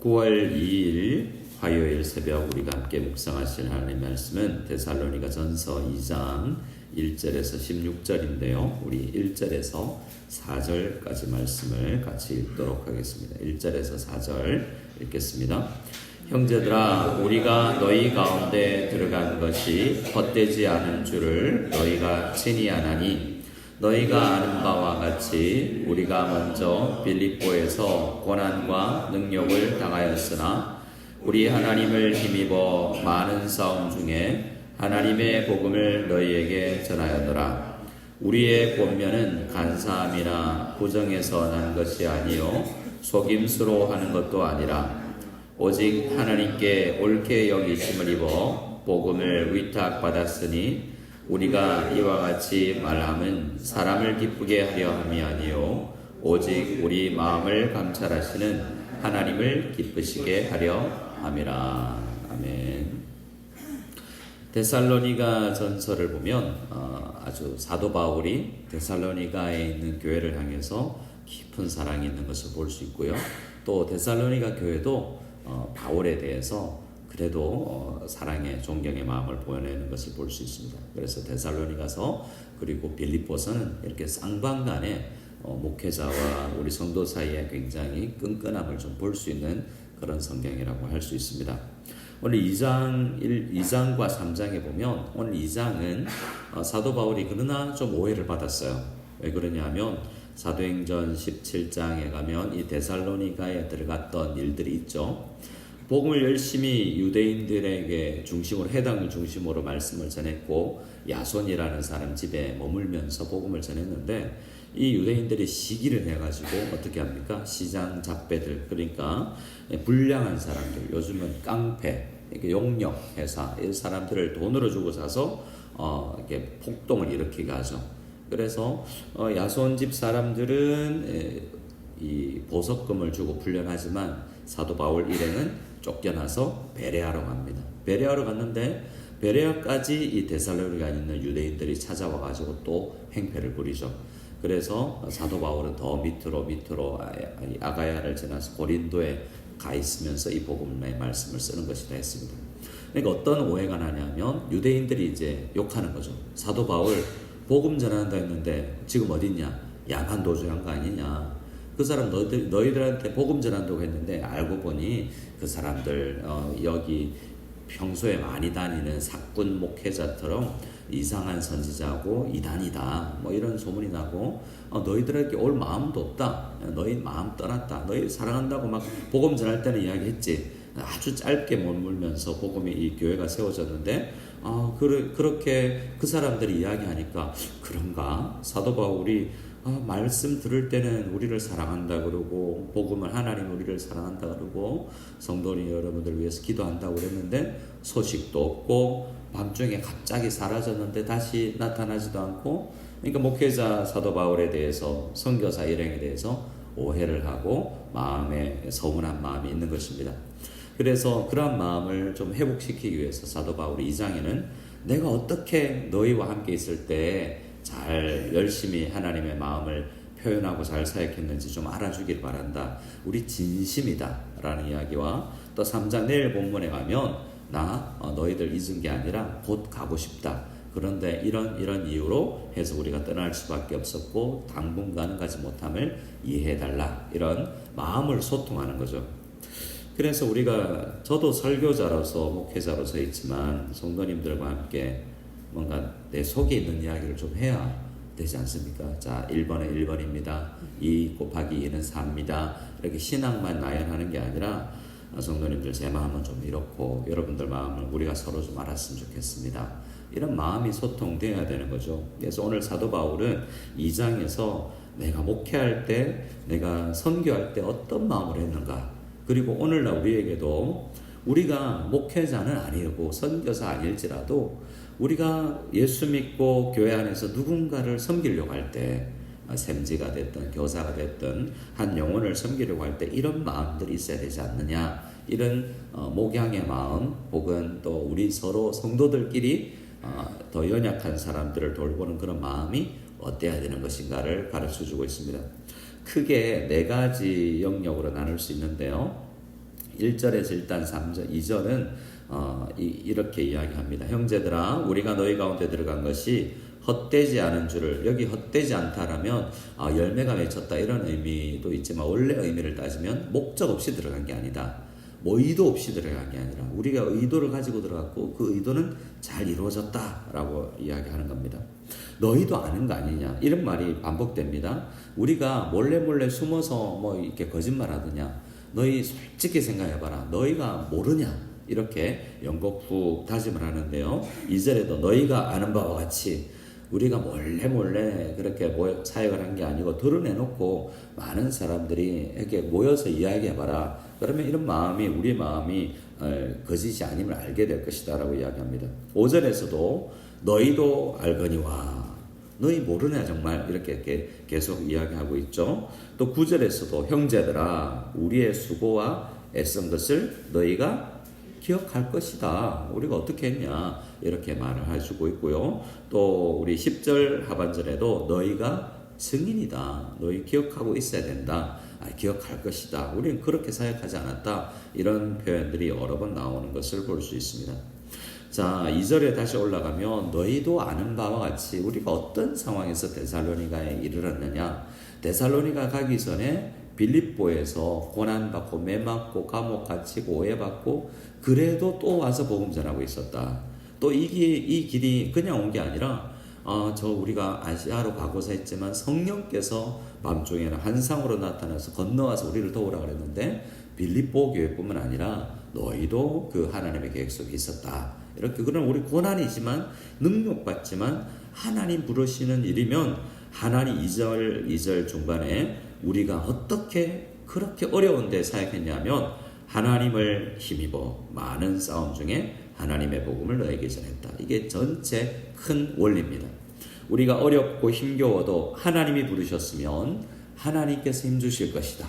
9월 2일 화요일 새벽 우리가 함께 묵상하실 하나님의 말씀은 데살로니가 전서 2장 1절에서 16절인데요. 우리 1절에서 4절까지 말씀을 같이 읽도록 하겠습니다. 1절에서 4절 읽겠습니다. 형제들아, 우리가 너희 가운데 들어간 것이 헛되지 않은 줄을 너희가 친히 아나니, 너희가 아는 바와 같이 우리가 먼저 빌립보에서 고난과 능욕을 당하였으나 우리 하나님을 힘입어 많은 싸움 중에 하나님의 복음을 너희에게 전하였노라. 우리의 권면은 간사함이나 부정에서 난 것이 아니요 속임수로 하는 것도 아니라 오직 하나님께 옳게 여기심을 입어 복음을 위탁받았으니 우리가 이와 같이 말함은 사람을 기쁘게 하려 함이 아니요 오직 우리 마음을 감찰하시는 하나님을 기쁘시게 하려 함이라. 아멘. 데살로니가 전서를 보면 아주 사도 바울이 데살로니가에 있는 교회를 향해서 깊은 사랑이 있는 것을 볼 수 있고요. 또 데살로니가 교회도 바울에 대해서 그래도 사랑의 존경의 마음을 보여내는 것을 볼 수 있습니다. 그래서 데살로니가서 그리고 빌립보서는 이렇게 쌍방간에 목회자와 우리 성도 사이에 굉장히 끈끈함을 좀 볼 수 있는 그런 성경이라고 할 수 있습니다. 오늘 2장과 3장에 보면 오늘 2장은 사도 바울이 그러나 좀 오해를 받았어요. 왜 그러냐면 사도행전 17장에 가면 이 데살로니가에 들어갔던 일들이 있죠. 복음을 열심히 유대인들에게 중심으로, 해당을 중심으로 말씀을 전했고 야손이라는 사람 집에 머물면서 복음을 전했는데 이 유대인들이 시기를 해가지고 어떻게 합니까? 시장 잡배들, 그러니까 불량한 사람들, 요즘은 깡패, 용역 회사, 이 사람들을 돈으로 주고 사서 이렇게 폭동을 일으키게 하죠. 그래서 야손 집 사람들은 이 보석금을 주고 풀려나지만 사도 바울 일행은 쫓겨나서 베레아로 갑니다. 베레아로 갔는데 베레아까지 이 데살로니가에 있는 유대인들이 찾아와 가지고 또 행패를 부리죠. 그래서 사도 바울은 더 밑으로 아가야를 지나서 고린도에 가 있으면서 이 복음의 말씀을 쓰는 것이다 했습니다. 그러니까 어떤 오해가 나냐면 유대인들이 이제 욕하는 거죠. 사도 바울 복음 전한다 했는데 지금 어딨냐? 야만 도주한 거 아니냐? 그 사람 너희들한테 복음 전한다고 했는데 알고 보니 그 사람들 여기 평소에 많이 다니는 사꾼 목회자처럼 이상한 선지자고 이단이다, 뭐 이런 소문이 나고 너희들에게 올 마음도 없다, 너희 마음 떠났다, 너희 사랑한다고 막 복음 전할 때는 이야기했지. 아주 짧게 머물면서 복음이 이 교회가 세워졌는데 그렇게 그 사람들이 이야기하니까 그런가? 사도 바울이 말씀 들을 때는 우리를 사랑한다 그러고 복음을 하나님 우리를 사랑한다 그러고 성도님 여러분들 위해서 기도한다고 그랬는데 소식도 없고 밤중에 갑자기 사라졌는데 다시 나타나지도 않고, 그러니까 목회자 사도 바울에 대해서 선교사 일행에 대해서 오해를 하고 마음에 서운한 마음이 있는 것입니다. 그래서 그런 마음을 좀 회복시키기 위해서 사도 바울이 2장에는 내가 어떻게 너희와 함께 있을 때 잘 열심히 하나님의 마음을 표현하고 잘 사역했는지 좀 알아주길 바란다. 우리 진심이다 라는 이야기와 또 3장 내일 본문에 가면 나 너희들 잊은 게 아니라 곧 가고 싶다. 그런데 이런 이유로 해서 우리가 떠날 수밖에 없었고 당분간은 가지 못함을 이해해달라. 이런 마음을 소통하는 거죠. 그래서 저도 설교자로서 목회자로서 있지만 성도님들과 함께 뭔가 내 속에 있는 이야기를 좀 해야 되지 않습니까? 자, 1번에 1번입니다. 2 곱하기 2는 4입니다. 이렇게 신앙만 나열하는 게 아니라 성도님들 제 마음은 좀 이렇고 여러분들 마음을 우리가 서로 좀 알았으면 좋겠습니다. 이런 마음이 소통돼야 되는 거죠. 그래서 오늘 사도 바울은 2장에서 내가 목회할 때, 내가 선교할 때 어떤 마음으로 했는가, 그리고 오늘날 우리에게도 우리가 목회자는 아니고 선교사 아닐지라도 우리가 예수 믿고 교회 안에서 누군가를 섬기려고 할 때, 샘지가 됐든 교사가 됐든 한 영혼을 섬기려고 할 때 이런 마음들이 있어야 되지 않느냐, 이런 목양의 마음, 혹은 또 우리 서로 성도들끼리 더 연약한 사람들을 돌보는 그런 마음이 어때야 되는 것인가를 가르쳐주고 있습니다. 크게 4가지 영역으로 나눌 수 있는데요. 1절에서 일단 3절, 2절은 이렇게 이야기합니다. 형제들아, 우리가 너희 가운데 들어간 것이 헛되지 않은 줄을, 여기 헛되지 않다라면 열매가 맺혔다 이런 의미도 있지만, 원래 의미를 따지면 목적 없이 들어간 게 아니다. 뭐 의도 없이 들어간 게 아니라 우리가 의도를 가지고 들어갔고 그 의도는 잘 이루어졌다라고 이야기하는 겁니다. 너희도 아는 거 아니냐, 이런 말이 반복됩니다. 우리가 몰래 숨어서 뭐 이렇게 거짓말하더냐, 너희 솔직히 생각해봐라, 너희가 모르냐, 이렇게 연곡 다짐을 하는데요. 2절에도 너희가 아는 바와 같이, 우리가 몰래 그렇게 사역을 한 게 아니고 드러내놓고 많은 사람들이 이렇게 모여서 이야기해봐라. 그러면 이런 마음이, 우리의 마음이 거짓이 아님을 알게 될 것이다 라고 이야기합니다. 5절에서도 너희도 알거니와, 너희 모르냐 정말, 이렇게 계속 이야기하고 있죠. 또 9절에서도 형제들아, 우리의 수고와 애쓴 것을 너희가 기억할 것이다. 우리가 어떻게 했냐, 이렇게 말을 해주고 있고요. 또 우리 10절 하반절에도 너희가 증인이다. 너희 기억하고 있어야 된다. 기억할 것이다. 우리는 그렇게 사역하지 않았다. 이런 표현들이 여러 번 나오는 것을 볼 수 있습니다. 자, 2절에 다시 올라가면 너희도 아는 바와 같이, 우리가 어떤 상황에서 데살로니가에 이르렀느냐. 데살로니가 가기 전에 빌립보에서 고난받고 매맞고 감옥 갇히고 오해받고, 그래도 또 와서 복음 전하고 있었다. 또 이 길이 그냥 온 게 아니라 우리가 아시아로 가고자 했지만 성령께서 밤중에는 한상으로 나타나서 건너와서 우리를 도우라 그랬는데, 빌립보 교회뿐만 아니라 너희도 그 하나님의 계획 속에 있었다. 이렇게, 그런 우리 고난이지만 능력받지만 하나님 부르시는 일이면, 하나님 2절 중반에 우리가 어떻게 그렇게 어려운데 사역했냐면, 하나님을 힘입어 많은 싸움 중에 하나님의 복음을 너에게 전했다. 이게 전체 큰 원리입니다. 우리가 어렵고 힘겨워도 하나님이 부르셨으면 하나님께서 힘주실 것이다.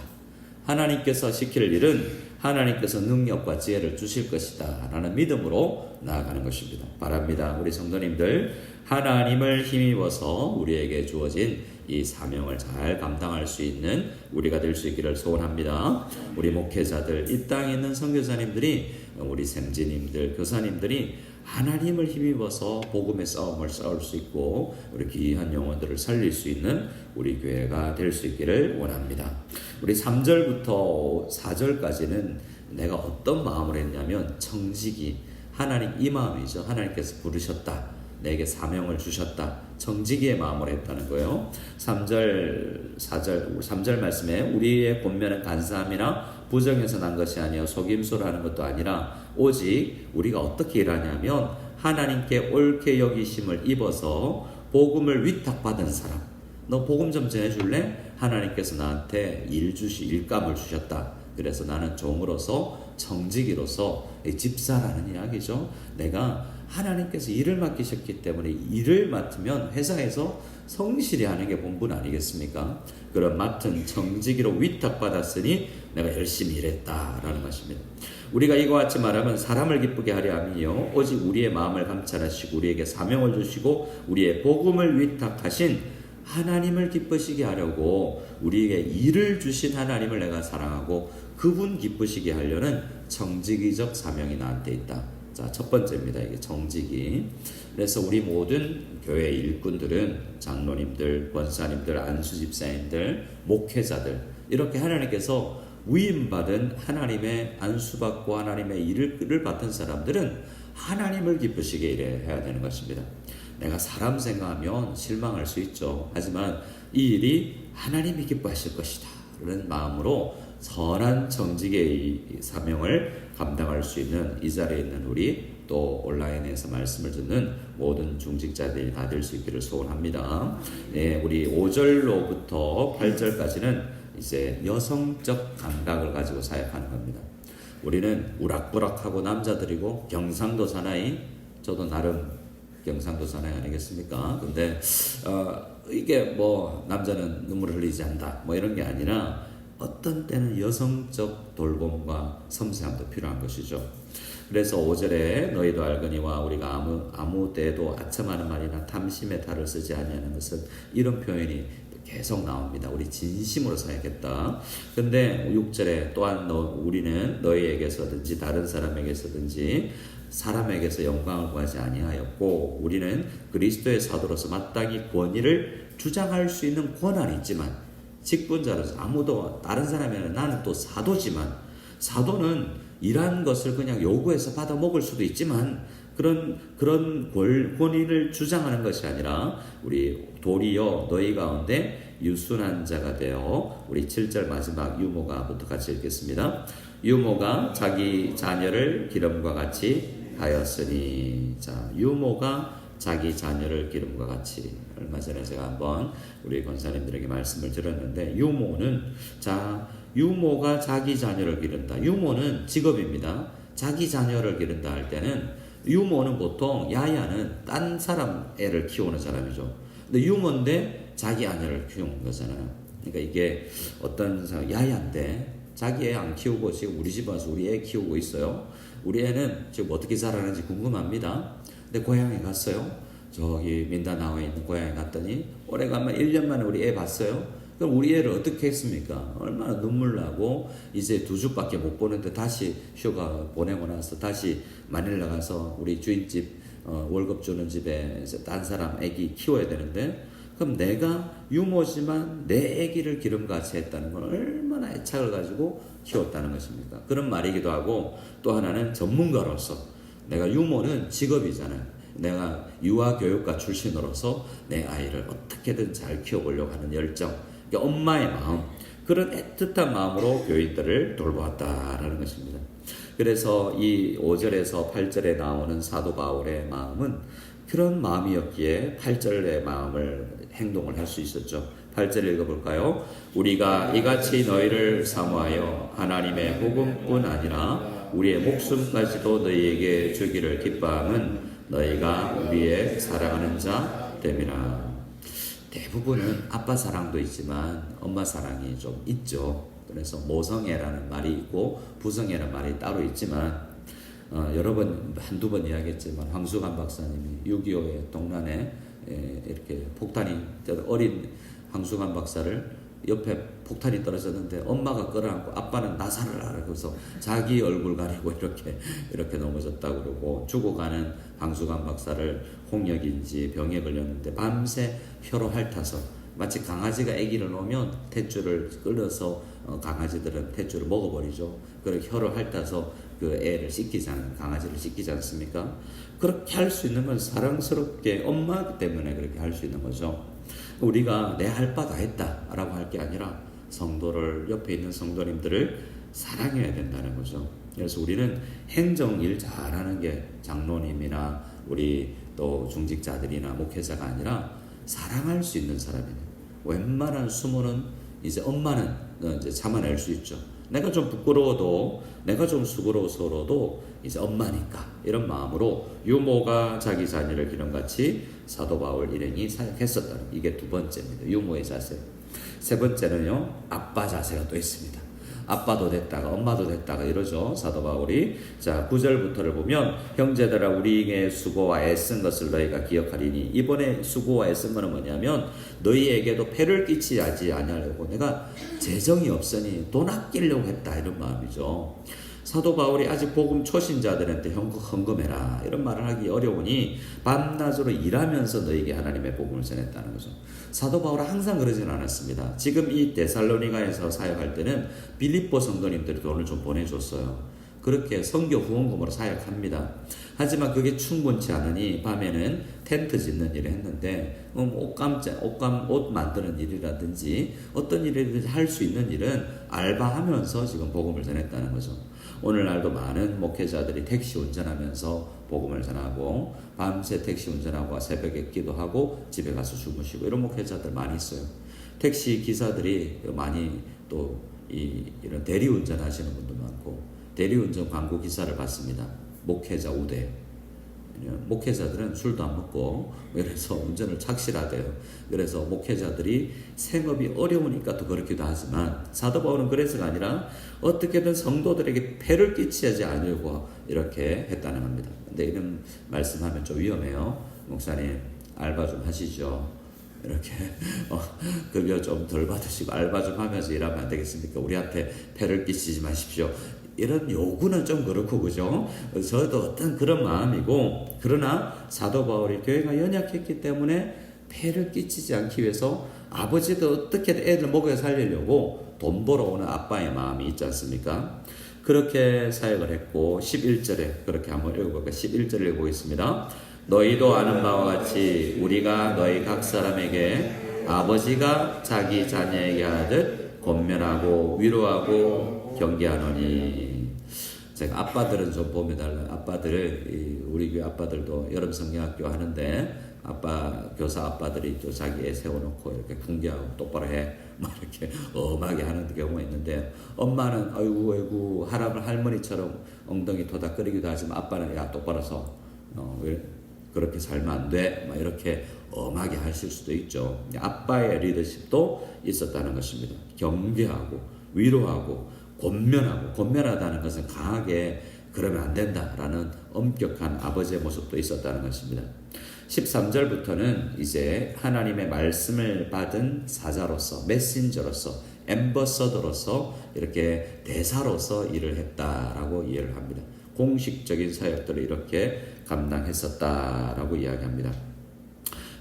하나님께서 시킬 일은 하나님께서 능력과 지혜를 주실 것이다 라는 믿음으로 나아가는 것입니다. 바랍니다. 우리 성도님들, 하나님을 힘입어서 우리에게 주어진 이 사명을 잘 감당할 수 있는 우리가 될 수 있기를 소원합니다. 우리 목회자들, 이 땅에 있는 선교사님들이, 우리 샘지님들, 교사님들이 하나님을 힘입어서 복음의 싸움을 싸울 수 있고 우리 귀한 영혼들을 살릴 수 있는 우리 교회가 될 수 있기를 원합니다. 우리 3절부터 4절까지는 내가 어떤 마음을 했냐면, 청지기, 하나님, 이 마음이죠. 하나님께서 부르셨다, 내게 사명을 주셨다, 청지기의 마음으로 했다는 거예요. 3절 말씀에 우리의 본면은 간사함이나 부정에서 난 것이 아니요 속임수로 하는 것도 아니라 오직 우리가 어떻게 일하냐면, 하나님께 옳게 여기심을 입어서 복음을 위탁받은 사람. 너 복음 좀 전해줄래? 하나님께서 나한테 일감을 주셨다. 그래서 나는 종으로서, 청지기로서, 집사라는 이야기죠. 내가 하나님께서 일을 맡기셨기 때문에 일을 맡으면 회사에서 성실히 하는 게 본분 아니겠습니까? 그런 맡은 청지기로 위탁받았으니 내가 열심히 일했다라는 것입니다. 우리가 이와 같이 말하면 사람을 기쁘게 하려 함이요 오직 우리의 마음을 감찰하시고 우리에게 사명을 주시고 우리의 복음을 위탁하신 하나님을 기쁘시게 하려고 우리에게 일을 주신 하나님을 내가 사랑하고 그분 기쁘시게 하려는 청지기적 사명이 나한테 있다. 자, 첫 번째입니다. 이게 정직이. 그래서 우리 모든 교회 일꾼들은 장로님들, 권사님들, 안수집사님들, 목회자들, 이렇게 하나님께서 위임받은, 하나님의 안수받고 하나님의 일을 맡은 사람들은 하나님을 기쁘시게 일해야 되는 것입니다. 내가 사람 생각하면 실망할 수 있죠. 하지만 이 일이 하나님이 기뻐하실 것이다 라는 마음으로 선한 정직의 사명을 감당할 수 있는 이 자리에 있는 우리, 또 온라인에서 말씀을 듣는 모든 중직자들이 다 될 수 있기를 소원합니다. 네, 우리 5절로부터 8절까지는 이제 여성적 감각을 가지고 사역하는 겁니다. 우리는 우락부락하고 남자들이고 경상도 사나이, 저도 나름 경상도 사나이 아니겠습니까? 근데 이게 뭐 남자는 눈물을 흘리지 않는다 뭐 이런 게 아니라 어떤 때는 여성적 돌봄과 섬세함도 필요한 것이죠. 그래서 5절에 너희도 알거니와 우리가 아무 때에도 아첨하는 말이나 탐심의 탈을 쓰지 아니하는 것은, 이런 표현이 계속 나옵니다. 우리 진심으로 사역했다. 근데 6절에 또한 우리는 너희에게서든지 다른 사람에게서든지 사람에게서 영광을 구하지 아니하였고 우리는 그리스도의 사도로서 마땅히 권위를 주장할 수 있는 권한이 있지만 직분자로서 아무도 다른 사람에는 나는 또 사도지만 사도는 일한 것을 그냥 요구해서 받아 먹을 수도 있지만 그런 권위를 주장하는 것이 아니라 우리 도리어 너희 가운데 유순한 자가 되어 우리 7절 마지막 유모가부터 같이 읽겠습니다. 유모가 자기 자녀를 기름과 같이 하였으니 자 유모가 자기 자녀를 기름과 같이 얼마 전에 제가 한번 우리 권사님들에게 말씀을 드렸는데 유모가 자기 자녀를 기른다. 유모는 직업입니다. 자기 자녀를 기른다 할 때는 유모는 보통 야야는 딴 사람 애를 키우는 사람이죠. 근데 유모인데 자기 아내를 키우는 거잖아요. 그러니까 이게 어떤 사람 야야인데 자기 애 안 키우고 지금 우리 집 와서 우리 애 키우고 있어요. 우리 애는 지금 어떻게 자라는지 궁금합니다. 근데 고향에 갔어요. 저기 민다나오에 있는 고향에 갔더니 오래간만에 1년 만에 우리 애 봤어요. 그럼 우리 애를 어떻게 했습니까? 얼마나 눈물 나고 이제 2주밖에 못 보는데 다시 휴가 보내고 나서 다시 마닐라 가서 우리 주인집 월급 주는 집에 딴 사람 애기 키워야 되는데 그럼 내가 유모지만 내 애기를 기름같이 했다는 건 얼마나 애착을 가지고 키웠다는 것입니까? 그런 말이기도 하고 또 하나는 전문가로서 내가 유모는 직업이잖아요. 내가 유아교육과 출신으로서 내 아이를 어떻게든 잘 키워보려고 하는 열정, 그러니까 엄마의 마음, 그런 애틋한 마음으로 교인들을 돌보았다라는 것입니다. 그래서 이 5절에서 8절에 나오는 사도 바울의 마음은 그런 마음이었기에 8절의 마음을 행동을 할 수 있었죠. 8절 읽어볼까요? 우리가 이같이 너희를 사모하여 하나님의 복음뿐 아니라 우리의 목숨까지도 너희에게 주기를 기뻐함은 너희가 우리의 사랑하는 자 됨이라. 대부분은 아빠 사랑도 있지만 엄마 사랑이 좀 있죠. 그래서 모성애라는 말이 있고 부성애라는 말이 따로 있지만 여러 번 한두 번 이야기했지만 황수관 박사님이 6.25의 동란에 이렇게 폭탄이 어린 황수관 박사를 옆에 폭탄이 떨어졌는데 엄마가 끌어안고 아빠는 나살을 하라 그래서 자기 얼굴 가리고 이렇게 넘어졌다고 그러고 죽어가는 황수관 박사를 홍역인지 병에 걸렸는데 밤새 혀로 핥아서 마치 강아지가 아기를 놓으면 탯줄을 끌어서 강아지들은 탯줄을 먹어버리죠. 그렇게 혀로 핥아서 그 애를 강아지를 씻기지 않습니까? 그렇게 할 수 있는 건 사랑스럽게 엄마 때문에 그렇게 할 수 있는 거죠. 우리가 내 할 바 다 했다라고 할 게 아니라 성도를 옆에 있는 성도님들을 사랑해야 된다는 거죠. 그래서 우리는 행정일 잘하는 게 장로님이나 우리 또 중직자들이나 목회자가 아니라 사랑할 수 있는 사람이에요. 웬만한 수모는 이제 엄마는 이제 참아낼 수 있죠. 내가 좀 부끄러워도 내가 좀 수고로워서라도 이제 엄마니까 이런 마음으로 유모가 자기 자녀를 기름같이 사도 바울 일행이 사역했었다는 이게 두 번째입니다. 유모의 자세. 세 번째는요 아빠 자세가 또 있습니다. 아빠도 됐다가 엄마도 됐다가 이러죠 사도 바울이. 자 9절부터를 보면 형제들아 우리에게 수고와 애쓴 것을 너희가 기억하리니. 이번에 수고와 애쓴 것은 뭐냐면 너희에게도 폐를 끼치지 아니하려고 내가 재정이 없으니 돈 아끼려고 했다 이런 마음이죠. 사도 바울이 아직 복음 초신자들한테 헌금해라 이런 말을 하기 어려우니 밤낮으로 일하면서 너에게 하나님의 복음을 전했다는 거죠. 사도 바울은 항상 그러진 않았습니다. 지금 이 데살로니가에서 사역할 때는 빌립보 성도님들이 돈을 좀 보내줬어요. 그렇게 선교 후원금으로 사역합니다. 하지만 그게 충분치 않으니 밤에는 텐트 짓는 일을 했는데 옷 만드는 일이라든지 어떤 일이든지 할 수 있는 일은 알바하면서 지금 복음을 전했다는 거죠. 오늘날도 많은 목회자들이 택시 운전하면서 복음을 전하고 밤새 택시 운전하고 새벽에 기도하고 집에 가서 주무시고 이런 목회자들 많이 있어요. 택시 기사들이 많이 또 이런 대리운전 하시는 분도 많고 대리운전 광고 기사를 봤습니다. 목회자 우대. 목회자들은 술도 안 먹고 그래서 운전을 착실하대요. 그래서 목회자들이 생업이 어려우니까 또 그렇기도 하지만 사도 바울은 그래서가 아니라 어떻게든 성도들에게 폐를 끼치지 않으려고 이렇게 했다는 겁니다. 근데 이런 말씀하면 좀 위험해요. 목사님 알바 좀 하시죠. 이렇게 급여 좀 덜 받으시고 알바 좀 하면서 일하면 안 되겠습니까? 우리한테 폐를 끼치지 마십시오. 이런 요구는 좀 그렇고, 그죠? 저도 어떤 그런 마음이고, 그러나 사도 바울이 교회가 연약했기 때문에 폐를 끼치지 않기 위해서 아버지도 어떻게든 애들 먹여 살리려고 돈 벌어오는 아빠의 마음이 있지 않습니까? 그렇게 사역을 했고, 11절에 그렇게 한번 읽어볼까요? 11절을 읽어보겠습니다. 너희도 아는 바와 같이 우리가 너희 각 사람에게 아버지가 자기 자녀에게 하듯 권면하고 위로하고 경계하노니. 제가 아빠들은 좀 보면 달라요. 아빠들, 우리 교회 아빠들도 여름 성경학교 하는데 교사 아빠들이 또 자기 애 세워놓고 이렇게 경계하고 똑바로 해 막 이렇게 엄하게 하는 경우가 있는데, 엄마는 아이고 할머니처럼 엉덩이 토닥거리기도 하지만 아빠는 야 똑바로 서 그렇게 살면 안 돼 막 이렇게 엄하게 하실 수도 있죠. 아빠의 리더십도 있었다는 것입니다. 경계하고 위로하고 권면하다는 것은 강하게 그러면 안 된다라는 엄격한 아버지의 모습도 있었다는 것입니다. 13절부터는 이제 하나님의 말씀을 받은 사자로서, 메신저로서, 엠버서더로서 이렇게 대사로서 일을 했다라고 이해를 합니다. 공식적인 사역들을 이렇게 감당했었다라고 이야기합니다.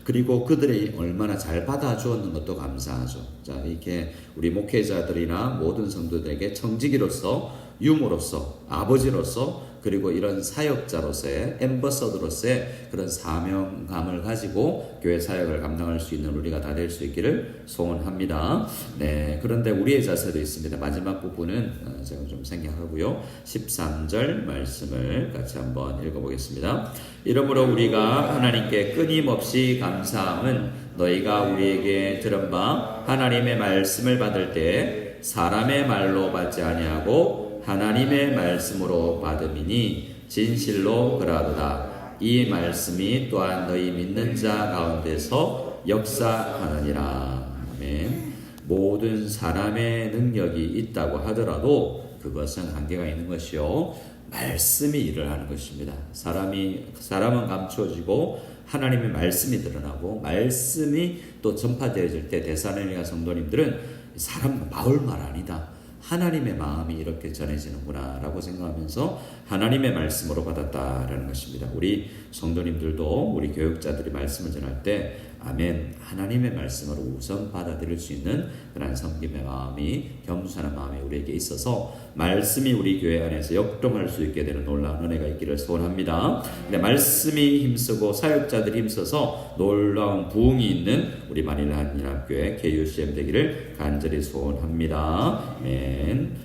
그리고 그들이 얼마나 잘 받아주었는 것도 감사하죠. 자, 이렇게 우리 목회자들이나 모든 성도들에게 청지기로서, 유모로서, 아버지로서, 그리고 이런 사역자로서의 엠버서더로서의 그런 사명감을 가지고 교회 사역을 감당할 수 있는 우리가 다 될 수 있기를 소원합니다. 네, 그런데 우리의 자세도 있습니다. 마지막 부분은 제가 좀 생략하고요. 13절 말씀을 같이 한번 읽어보겠습니다. 이러므로 우리가 하나님께 끊임없이 감사함은 너희가 우리에게 들은 바 하나님의 말씀을 받을 때 사람의 말로 받지 아니하고 하나님의 말씀으로 받음이니 진실로 그러하도다. 이 말씀이 또한 너희 믿는 자 가운데서 역사하느니라. 아멘. 모든 사람의 능력이 있다고 하더라도 그것은 한계가 있는 것이요, 말씀이 일을 하는 것입니다. 사람은 감추어지고 하나님의 말씀이 드러나고 말씀이 또 전파되어질 때 데살로니가 성도님들은 사람 마을 말 아니다, 하나님의 마음이 이렇게 전해지는구나 라고 생각하면서 하나님의 말씀으로 받았다라는 것입니다. 우리 성도님들도 우리 교육자들이 말씀을 전할 때 아멘, 하나님의 말씀으로 우선 받아들일 수 있는 그런 섬김의 마음이, 겸손한 마음이 우리에게 있어서 말씀이 우리 교회 안에서 역동할 수 있게 되는 놀라운 은혜가 있기를 소원합니다. 근데 말씀이 힘쓰고 사역자들이 힘써서 놀라운 부흥이 있는 우리 만일 한인합교회 KUCM 되기를 간절히 소원합니다. 아멘.